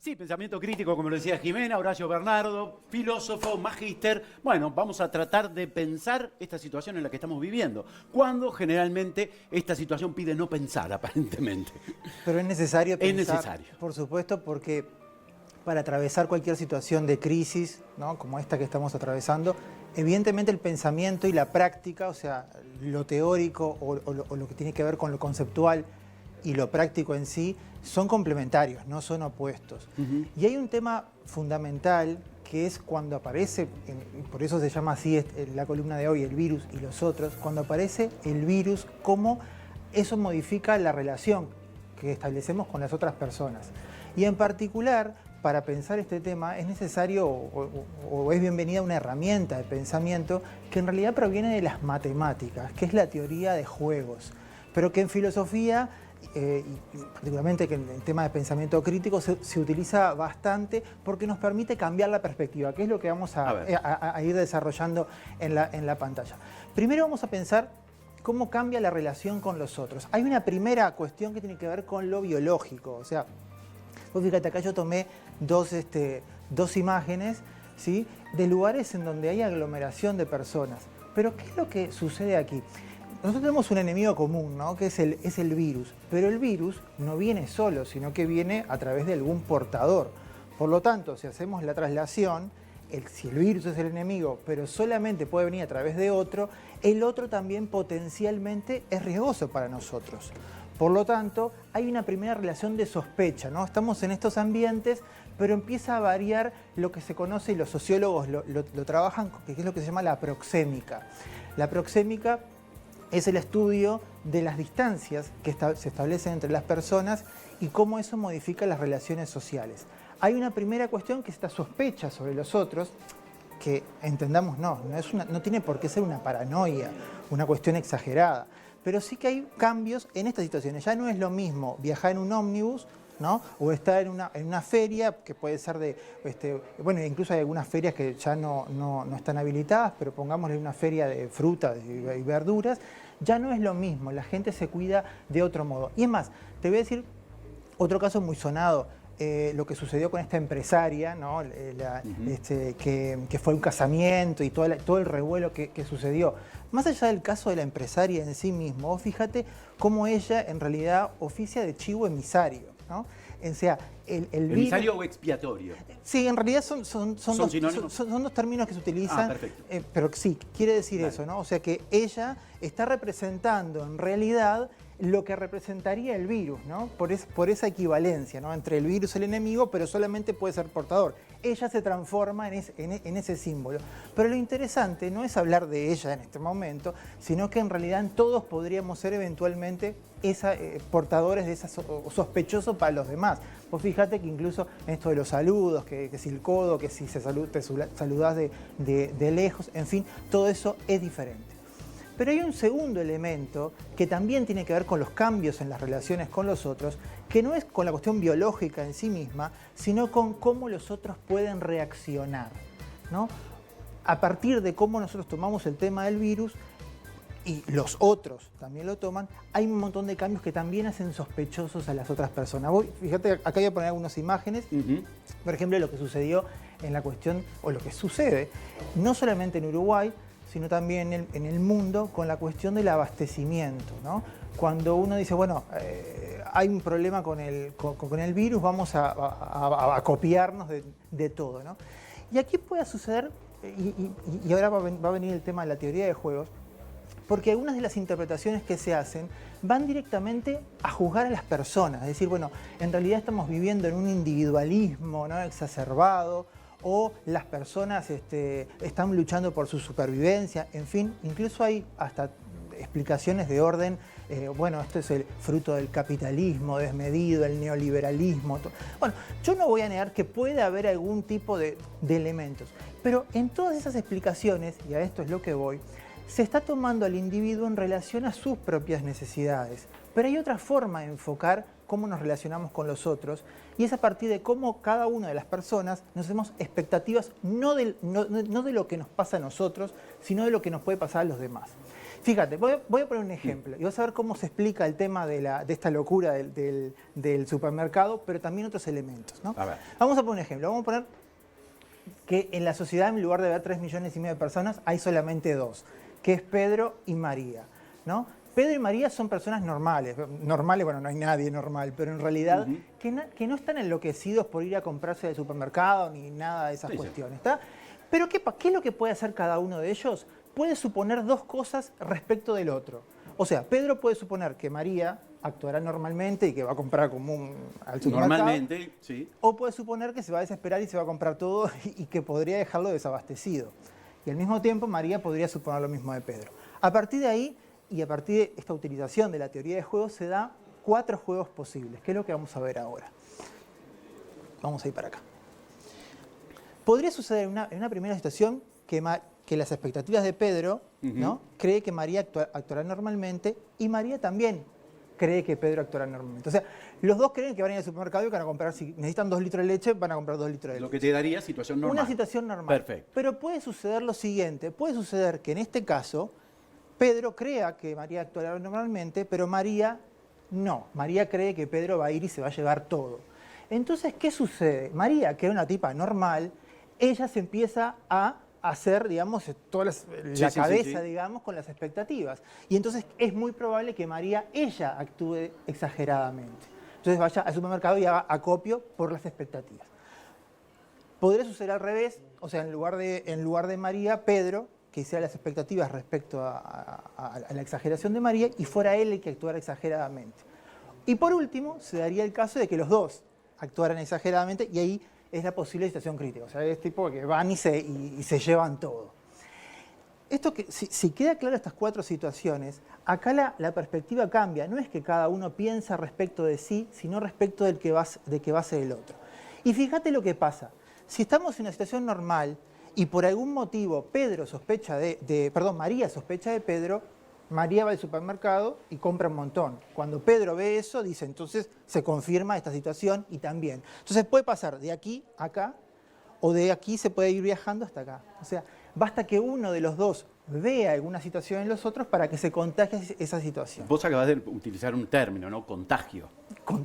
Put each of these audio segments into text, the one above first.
Sí, pensamiento crítico, como lo decía Jimena, Horacio Bernardo, filósofo, magíster. Bueno, vamos a tratar de pensar esta situación en la que estamos viviendo, cuando generalmente esta situación pide no pensar, aparentemente. Pero es necesario pensar, Es necesario. por supuesto, porque para atravesar cualquier situación de crisis, ¿no?, como esta que estamos atravesando, evidentemente el pensamiento y la práctica, o sea, lo teórico o lo que tiene que ver con lo conceptual y lo práctico en sí, son complementarios, no son opuestos. Y hay un tema fundamental que es cuando aparece, por eso se llama así la columna de hoy, el virus y los otros, cuando aparece el virus, cómo eso modifica la relación que establecemos con las otras personas. Y en particular, para pensar este tema es necesario o es bienvenida una herramienta de pensamiento que en realidad proviene de las matemáticas, que es la teoría de juegos, pero que en filosofía y particularmente que en el tema de pensamiento crítico se utiliza bastante porque nos permite cambiar la perspectiva, que es lo que vamos a ir desarrollando en la pantalla. Primero vamos a pensar cómo cambia la relación con los otros. Hay una primera cuestión que tiene que ver con lo biológico, o sea, vos fíjate, acá yo tomé dos imágenes, ¿sí?, de lugares en donde hay aglomeración de personas. Pero ¿qué es lo que sucede aquí? Nosotros tenemos un enemigo común, ¿no?, que es el virus, pero el virus no viene solo, sino que viene a través de algún portador. Por lo tanto, si hacemos la traslación, si el virus es el enemigo, pero solamente puede venir a través de otro, el otro también potencialmente es riesgoso para nosotros. Por lo tanto, hay una primera relación de sospecha, ¿no? Estamos en estos ambientes, pero empieza a variar lo que se conoce, y los sociólogos lo trabajan, que es lo que se llama la proxémica. La proxémica es el estudio de las distancias que se establecen entre las personas y cómo eso modifica las relaciones sociales. Hay una primera cuestión que es esta sospecha sobre los otros, que entendamos no tiene por qué ser una paranoia, una cuestión exagerada, pero sí que hay cambios en estas situaciones. Ya no es lo mismo viajar en un ómnibus, ¿no?, o estar en una feria, que puede ser bueno, incluso hay algunas ferias que ya no están habilitadas, pero pongámosle una feria de frutas y verduras, ya no es lo mismo, la gente se cuida de otro modo. Y es más, te voy a decir otro caso muy sonado, lo que sucedió con esta empresaria, ¿no?, que fue un casamiento y todo el revuelo que sucedió. Más allá del caso de la empresaria en sí mismo, fíjate cómo ella en realidad oficia de chivo emisario, ¿no? O sea, el ¿Emisario o expiatorio? Sí, en realidad son dos términos que se utilizan, pero sí, quiere decir eso, ¿no? O sea que ella está representando en realidad lo que representaría el virus, ¿no? Por esa equivalencia, ¿no?, entre el virus y el enemigo, pero solamente puede ser portador. Ella se transforma en ese símbolo. Pero lo interesante no es hablar de ella en este momento, sino que en realidad todos podríamos ser eventualmente portadores de esa sospechoso para los demás. Vos fíjate que incluso en esto de los saludos, que si el codo, que si te saludás de lejos, en fin, todo eso es diferente. Pero hay un segundo elemento que también tiene que ver con los cambios en las relaciones con los otros, que no es con la cuestión biológica en sí misma, sino con cómo los otros pueden reaccionar, ¿no? A partir de cómo nosotros tomamos el tema del virus, y los otros también lo toman, hay un montón de cambios que también hacen sospechosos a las otras personas. Fíjate, acá voy a poner algunas imágenes, por ejemplo, lo que sucedió en la cuestión, o lo que sucede, no solamente en Uruguay, sino también en el mundo, con la cuestión del abastecimiento, ¿no? Cuando uno dice, bueno, hay un problema con el virus, vamos a copiarnos de todo, ¿no? Y aquí puede suceder, y ahora va a venir el tema de la teoría de juegos, porque algunas de las interpretaciones que se hacen van directamente a juzgar a las personas, es decir, bueno, en realidad estamos viviendo en un individualismo, ¿no?, exacerbado, o las personas están luchando por su supervivencia, en fin, incluso hay hasta explicaciones de orden, bueno, esto es el fruto del capitalismo desmedido, el neoliberalismo. Bueno, yo no voy a negar que puede haber algún tipo de elementos, pero en todas esas explicaciones, y a esto es lo que voy, se está tomando al individuo en relación a sus propias necesidades. Pero hay otra forma de enfocar cómo nos relacionamos con los otros, y es a partir de cómo cada una de las personas nos hacemos expectativas no de lo que nos pasa a nosotros, sino de lo que nos puede pasar a los demás. Fíjate, voy a poner un ejemplo y vas a ver cómo se explica el tema de esta locura del supermercado, pero también otros elementos, ¿no? A ver. Vamos a poner un ejemplo. Vamos a poner que en la sociedad, en lugar de haber 3,5 millones de personas, hay solamente 2, que es Pedro y María, ¿no? Pedro y María son personas normales. Normales, bueno, no hay nadie normal, pero en realidad que no están enloquecidos por ir a comprarse del supermercado ni nada de esas cuestiones, ¿está? Pero ¿qué es lo que puede hacer cada uno de ellos? Puede suponer dos cosas respecto del otro. O sea, Pedro puede suponer que María actuará normalmente y que va a comprar como al supermercado. Normalmente, sí. O puede suponer que se va a desesperar y se va a comprar todo y que podría dejarlo desabastecido. Y al mismo tiempo María podría suponer lo mismo de Pedro. A partir de ahí, y a partir de esta utilización de la teoría de juegos, se da 4 juegos posibles, que es lo que vamos a ver ahora. Vamos a ir para acá. Podría suceder en una primera situación que las expectativas de Pedro, ¿no?, cree que María actuará normalmente y María también cree que Pedro actuará normalmente. O sea, los dos creen que van a ir al supermercado y van a comprar, si necesitan 2 litros de leche, van a comprar 2 litros de leche. Lo que te daría situación normal. Una situación normal. Perfecto. Pero puede suceder lo siguiente, puede suceder que en este caso Pedro crea que María actuará normalmente, pero María no. María cree que Pedro va a ir y se va a llevar todo. Entonces, ¿qué sucede? María, que es una tipa normal, ella se empieza a hacer, digamos, toda la cabeza, digamos, con las expectativas. Y entonces es muy probable que María, ella, actúe exageradamente. Entonces vaya al supermercado y haga acopio por las expectativas. Podría suceder al revés, o sea, en lugar de María, Pedro, que hiciera las expectativas respecto a la exageración de María y fuera él el que actuara exageradamente. Y por último, se daría el caso de que los dos actuaran exageradamente y ahí es la posible situación crítica. O sea, es tipo que van y se llevan todo. Esto que, si queda claro estas 4 situaciones, acá la perspectiva cambia. No es que cada uno piensa respecto de sí, sino respecto de que va a ser el otro. Y fíjate lo que pasa. Si estamos en una situación normal y por algún motivo María sospecha de Pedro, María va al supermercado y compra un montón. Cuando Pedro ve eso, dice, entonces se confirma esta situación y también. Entonces puede pasar de aquí a acá, o de aquí se puede ir viajando hasta acá. O sea, basta que uno de los dos vea alguna situación en los otros para que se contagie esa situación. Vos acabás de utilizar un término, ¿no? Contagio.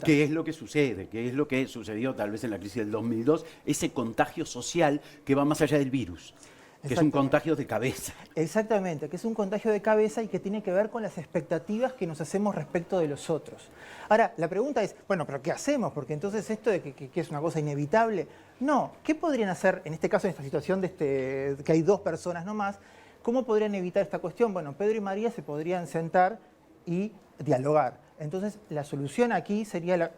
¿Qué es lo que sucede? ¿Qué es lo que sucedió tal vez en la crisis del 2002? Ese contagio social que va más allá del virus. Que es un contagio de cabeza. Exactamente, que es un contagio de cabeza y que tiene que ver con las expectativas que nos hacemos respecto de los otros. Ahora, la pregunta es, bueno, ¿pero qué hacemos? Porque entonces esto de que es una cosa inevitable. No, ¿qué podrían hacer, en este caso, en esta situación de que hay 2 personas nomás, cómo podrían evitar esta cuestión? Bueno, Pedro y María se podrían sentar y dialogar. Entonces, la solución aquí sería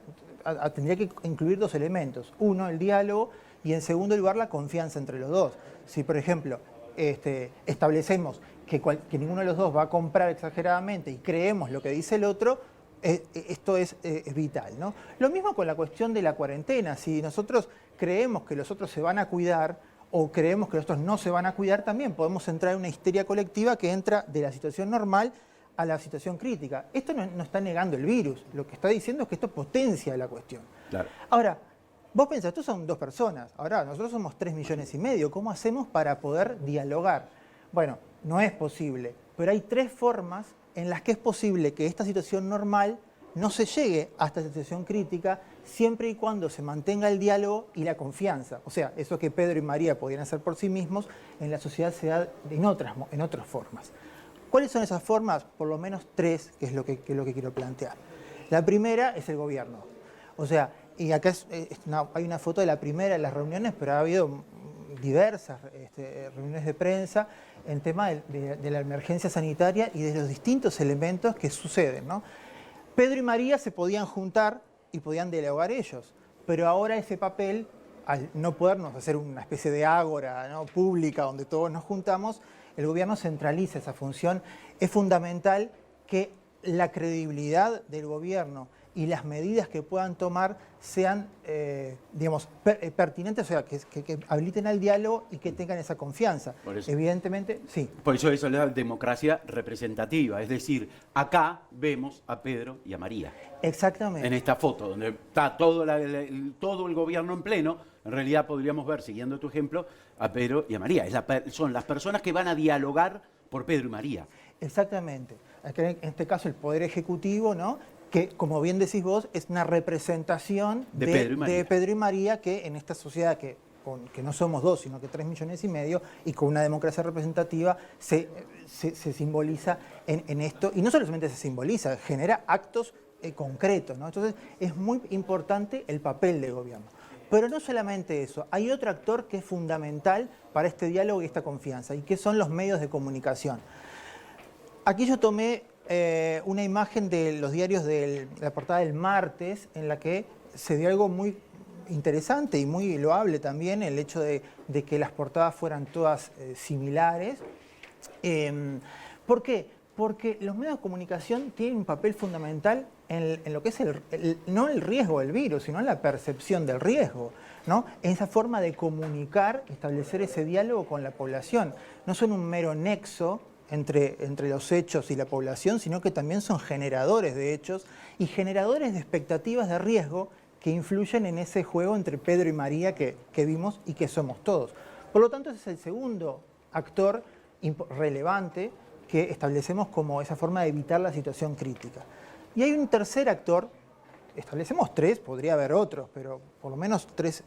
tendría que incluir 2 elementos. Uno, el diálogo, y en segundo lugar, la confianza entre los dos. Si, por ejemplo, establecemos que ninguno de los dos va a comprar exageradamente y creemos lo que dice el otro, esto es vital, ¿no? Lo mismo con la cuestión de la cuarentena. Si nosotros creemos que los otros se van a cuidar o creemos que los otros no se van a cuidar, también podemos entrar en una histeria colectiva que entra de la situación normal a la situación crítica. Esto no está negando el virus. Lo que está diciendo es que esto potencia la cuestión. Claro. Ahora, vos pensás, estos son 2 personas, ahora nosotros somos 3,5 millones, ¿cómo hacemos para poder dialogar? Bueno, no es posible, pero hay 3 formas en las que es posible que esta situación normal no se llegue hasta esta situación crítica, siempre y cuando se mantenga el diálogo y la confianza. O sea, eso que Pedro y María podían hacer por sí mismos, en la sociedad se da en otras formas. ¿Cuáles son esas formas? Por lo menos 3, que es lo que quiero plantear. La primera es el gobierno. O sea, y acá hay una foto de la primera de las reuniones, pero ha habido diversas reuniones de prensa en tema de la emergencia sanitaria y de los distintos elementos que suceden, ¿no? Pedro y María se podían juntar y podían dialogar ellos, pero ahora ese papel, al no podernos hacer una especie de ágora, ¿no?, pública donde todos nos juntamos, el gobierno centraliza esa función. Es fundamental que la credibilidad del gobierno y las medidas que puedan tomar sean, digamos, pertinentes, o sea, que habiliten al diálogo y que tengan esa confianza. Evidentemente, sí. Por eso es la democracia representativa, es decir, acá vemos a Pedro y a María. Exactamente. En esta foto, donde está todo el gobierno en pleno, en realidad podríamos ver, siguiendo tu ejemplo, a Pedro y a María. Son las personas que van a dialogar por Pedro y María. Exactamente. En este caso el Poder Ejecutivo, ¿no? Que, como bien decís vos, es una representación de Pedro y María, que en esta sociedad que no somos 2, sino que 3,5 millones, y con una democracia representativa se simboliza en esto. Y no solamente se simboliza, genera actos concretos, ¿no? Entonces es muy importante el papel del gobierno. Pero no solamente eso, hay otro actor que es fundamental para este diálogo y esta confianza, y que son los medios de comunicación. Aquí yo tomé una imagen de los diarios de la portada del martes, en la que se dio algo muy interesante y muy loable también, el hecho de que las portadas fueran todas similares. ¿Por qué? Porque los medios de comunicación tienen un papel fundamental en lo que es no el riesgo del virus, sino en la percepción del riesgo, ¿no? En esa forma de comunicar, establecer ese diálogo con la población. No son un mero nexo entre los hechos y la población, sino que también son generadores de hechos y generadores de expectativas de riesgo que influyen en ese juego entre Pedro y María que vimos y que somos todos. Por lo tanto, ese es el segundo actor relevante que establecemos como esa forma de evitar la situación crítica. Y hay un tercer actor, establecemos 3, podría haber otros, pero por lo menos 3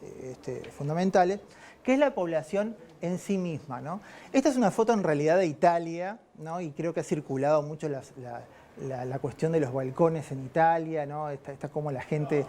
fundamentales, que es la población en sí misma, ¿no? Esta es una foto en realidad de Italia, ¿no? Y creo que ha circulado mucho la cuestión de los balcones en Italia, ¿no? Está como la gente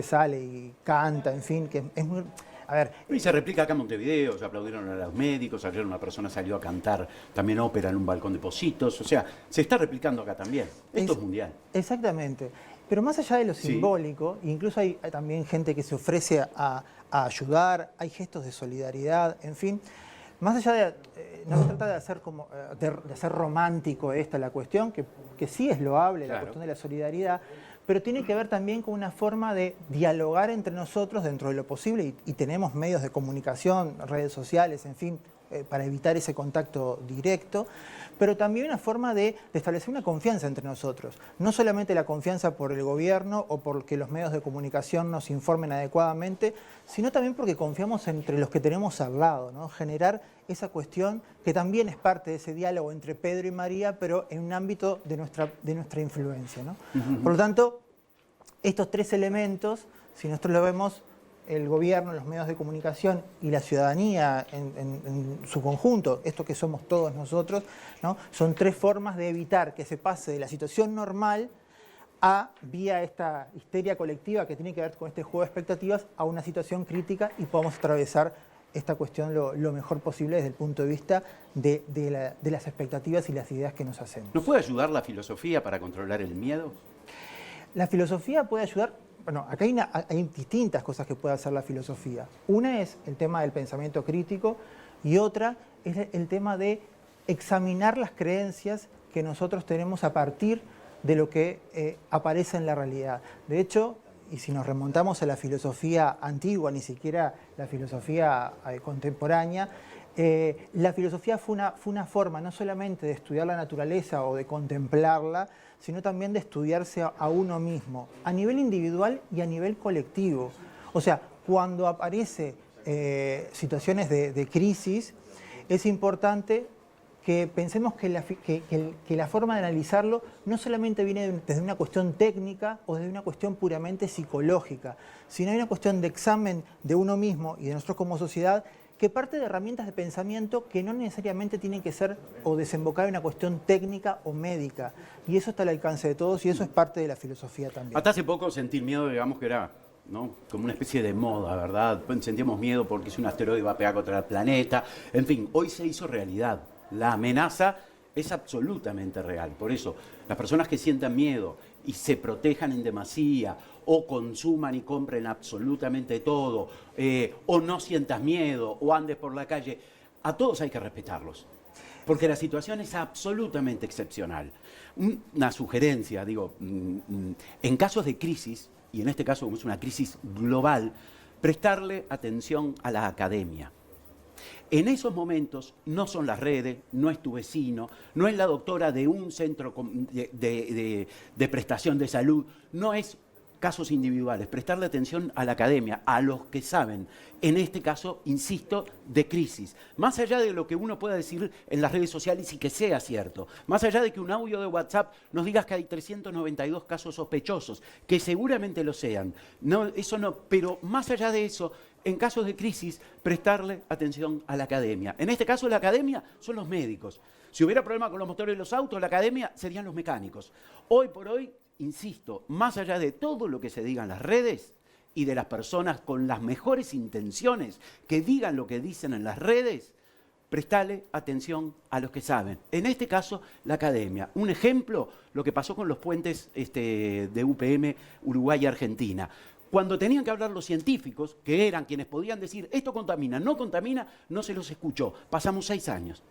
sale y canta, en fin, que es muy... A ver, y se replica acá en Montevideo, se aplaudieron a los médicos, ayer una persona salió a cantar también ópera en un balcón de Pocitos, o sea, se está replicando acá también. Esto es mundial. Exactamente. Pero más allá de lo simbólico, incluso hay también gente que se ofrece a ayudar, hay gestos de solidaridad, en fin. Más allá de... no se trata de hacer de hacer romántico la cuestión, que sí es loable, claro, la cuestión de la solidaridad, pero tiene que ver también con una forma de dialogar entre nosotros dentro de lo posible, y tenemos medios de comunicación, redes sociales, en fin, para evitar ese contacto directo, pero también una forma de establecer una confianza entre nosotros. No solamente la confianza por el gobierno o porque los medios de comunicación nos informen adecuadamente, sino también porque confiamos entre los que tenemos al lado, ¿no? Generar esa cuestión que también es parte de ese diálogo entre Pedro y María, pero en un ámbito de nuestra influencia, ¿no? Por lo tanto, estos 3 elementos, si nosotros lo vemos, el gobierno, los medios de comunicación y la ciudadanía en su conjunto, esto que somos todos nosotros, ¿no? Son 3 formas de evitar que se pase de la situación normal vía esta histeria colectiva que tiene que ver con este juego de expectativas, a una situación crítica, y podamos atravesar esta cuestión lo mejor posible desde el punto de vista de las expectativas y las ideas que nos hacemos. ¿Nos puede ayudar la filosofía para controlar el miedo? La filosofía puede ayudar. Bueno, acá hay distintas cosas que puede hacer la filosofía. Una es el tema del pensamiento crítico y otra es el tema de examinar las creencias que nosotros tenemos a partir de lo que aparece en la realidad. De hecho, y si nos remontamos a la filosofía antigua, ni siquiera la filosofía contemporánea, la filosofía fue una forma no solamente de estudiar la naturaleza o de contemplarla, sino también de estudiarse a uno mismo, a nivel individual y a nivel colectivo. O sea, cuando aparecen situaciones de crisis, es importante que pensemos que la forma de analizarlo no solamente viene desde una cuestión técnica o desde una cuestión puramente psicológica, sino hay una cuestión de examen de uno mismo y de nosotros como sociedad, que parte de herramientas de pensamiento que no necesariamente tienen que ser o desembocar en una cuestión técnica o médica. Y eso está al alcance de todos, y eso es parte de la filosofía también. Hasta hace poco sentir miedo, digamos que era, ¿no?, como una especie de moda, ¿verdad? Sentíamos miedo porque si un asteroide va a pegar contra el planeta. En fin, hoy se hizo realidad. La amenaza es absolutamente real. Por eso, las personas que sientan miedo y se protejan en demasía, o consuman y compren absolutamente todo, o no sientas miedo, o andes por la calle, a todos hay que respetarlos. Porque la situación es absolutamente excepcional. Una sugerencia, digo, en casos de crisis, y en este caso como es una crisis global, prestarle atención a la academia. En esos momentos no son las redes, no es tu vecino, no es la doctora de un centro de prestación de salud, no es casos individuales, prestarle atención a la academia, a los que saben, en este caso, insisto, de crisis. Más allá de lo que uno pueda decir en las redes sociales y que sea cierto, más allá de que un audio de WhatsApp nos diga que hay 392 casos sospechosos, que seguramente lo sean, no, eso no, pero más allá de eso, en casos de crisis, prestarle atención a la academia. En este caso, la academia son los médicos. Si hubiera problema con los motores de los autos, la academia serían los mecánicos. Hoy por hoy, insisto, más allá de todo lo que se diga en las redes y de las personas con las mejores intenciones que digan lo que dicen en las redes, prestale atención a los que saben. En este caso, la academia. Un ejemplo, lo que pasó con los puentes de UPM, Uruguay y Argentina. Cuando tenían que hablar los científicos, que eran quienes podían decir esto contamina, no se los escuchó. Pasamos 6 años.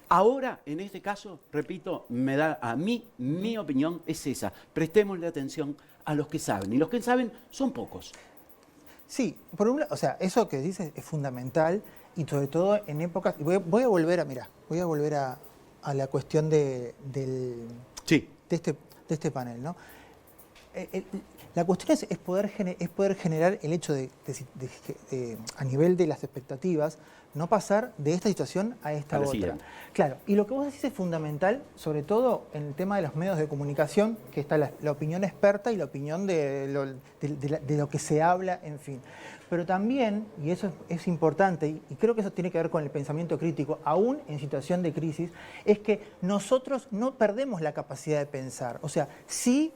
Ahora, en este caso, repito, me da a mí, mi opinión es esa. Prestémosle atención a los que saben. Y los que saben son pocos. Sí, por un lado, o sea, eso que dices es fundamental y sobre todo en épocas... Voy a volver a la cuestión Sí. de este panel, ¿no? La cuestión es poder generar el hecho de, a nivel de las expectativas, no pasar de esta situación a esta otra. Siguiente. Claro, y lo que vos decís es fundamental, sobre todo en el tema de los medios de comunicación, que está la opinión experta y la opinión de lo que se habla, en fin. Pero también, y eso es importante, y creo que eso tiene que ver con el pensamiento crítico, aún en situación de crisis, es que nosotros no perdemos la capacidad de pensar. O sea, sí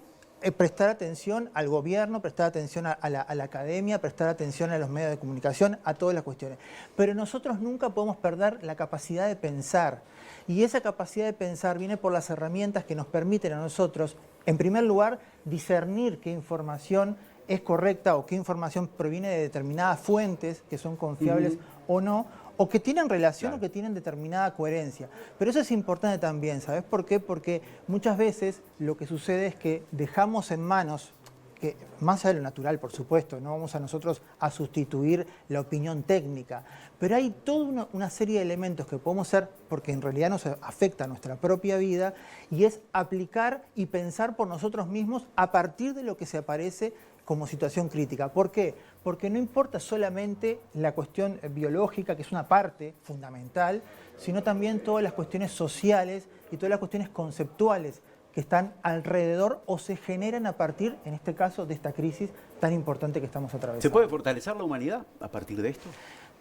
prestar atención al gobierno, prestar atención a la academia, prestar atención a los medios de comunicación, a todas las cuestiones. Pero nosotros nunca podemos perder la capacidad de pensar. Y esa capacidad de pensar viene por las herramientas que nos permiten a nosotros, en primer lugar, discernir qué información es correcta o qué información proviene de determinadas fuentes que son confiables o no, o que tienen relación o que tienen determinada coherencia. Pero eso es importante también, ¿sabes por qué? Porque muchas veces lo que sucede es que dejamos en manos, que más allá de lo natural, por supuesto, no vamos a nosotros a sustituir la opinión técnica, pero hay toda una serie de elementos que podemos hacer porque en realidad nos afecta a nuestra propia vida y es aplicar y pensar por nosotros mismos a partir de lo que se aparece como situación crítica. ¿Por qué? Porque no importa solamente la cuestión biológica, que es una parte fundamental, sino también todas las cuestiones sociales y todas las cuestiones conceptuales que están alrededor o se generan a partir, en este caso, de esta crisis tan importante que estamos atravesando. ¿Se puede fortalecer la humanidad a partir de esto?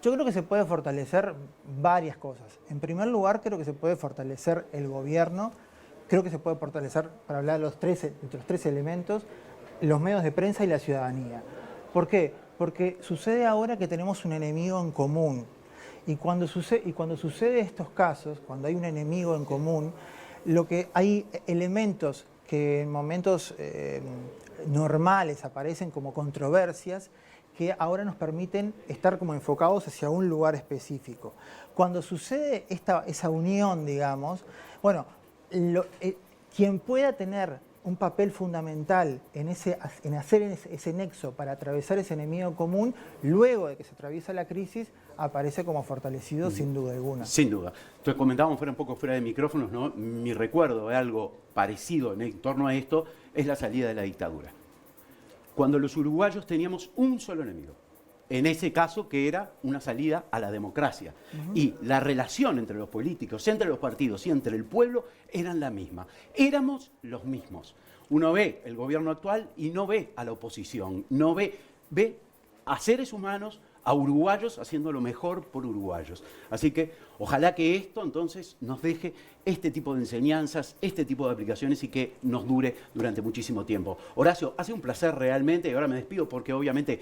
Yo creo que se puede fortalecer varias cosas. En primer lugar, creo que se puede fortalecer el gobierno, creo que se puede fortalecer, para hablar de los tres elementos, los medios de prensa y la ciudadanía. ¿Por qué? Porque sucede ahora que tenemos un enemigo en común. Y cuando sucede estos casos, cuando hay un enemigo en común, lo que hay elementos que en momentos normales aparecen como controversias, que ahora nos permiten estar como enfocados hacia un lugar específico. Cuando sucede esa unión, digamos, bueno, quien pueda tener un papel fundamental en hacer ese nexo para atravesar ese enemigo común, luego de que se atraviesa la crisis, aparece como fortalecido sin duda alguna. Sin duda. Entonces comentábamos un poco fuera de micrófonos, ¿no? Mi recuerdo de algo parecido en torno a esto es la salida de la dictadura. Cuando los uruguayos teníamos un solo enemigo. En ese caso que era una salida a la democracia. Y la relación entre los políticos, entre los partidos y entre el pueblo eran la misma. Éramos los mismos. Uno ve el gobierno actual y no ve a la oposición, no ve a seres humanos, a uruguayos haciendo lo mejor por uruguayos. Así que ojalá que esto entonces nos deje este tipo de enseñanzas, este tipo de aplicaciones y que nos dure durante muchísimo tiempo. Horacio, ha sido un placer realmente, y ahora me despido porque obviamente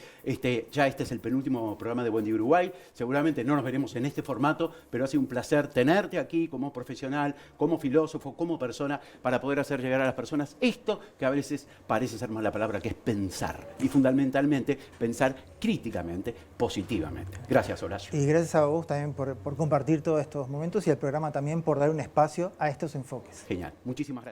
ya este es el penúltimo programa de Buen Día Uruguay, seguramente no nos veremos en este formato, pero ha sido un placer tenerte aquí como profesional, como filósofo, como persona, para poder hacer llegar a las personas esto que a veces parece ser más la palabra, que es pensar, y fundamentalmente pensar críticamente, positivamente. Gracias, Horacio. Y gracias a vos también por compartir todos estos momentos y al programa también por dar un espacio a estos enfoques. Genial. Muchísimas gracias.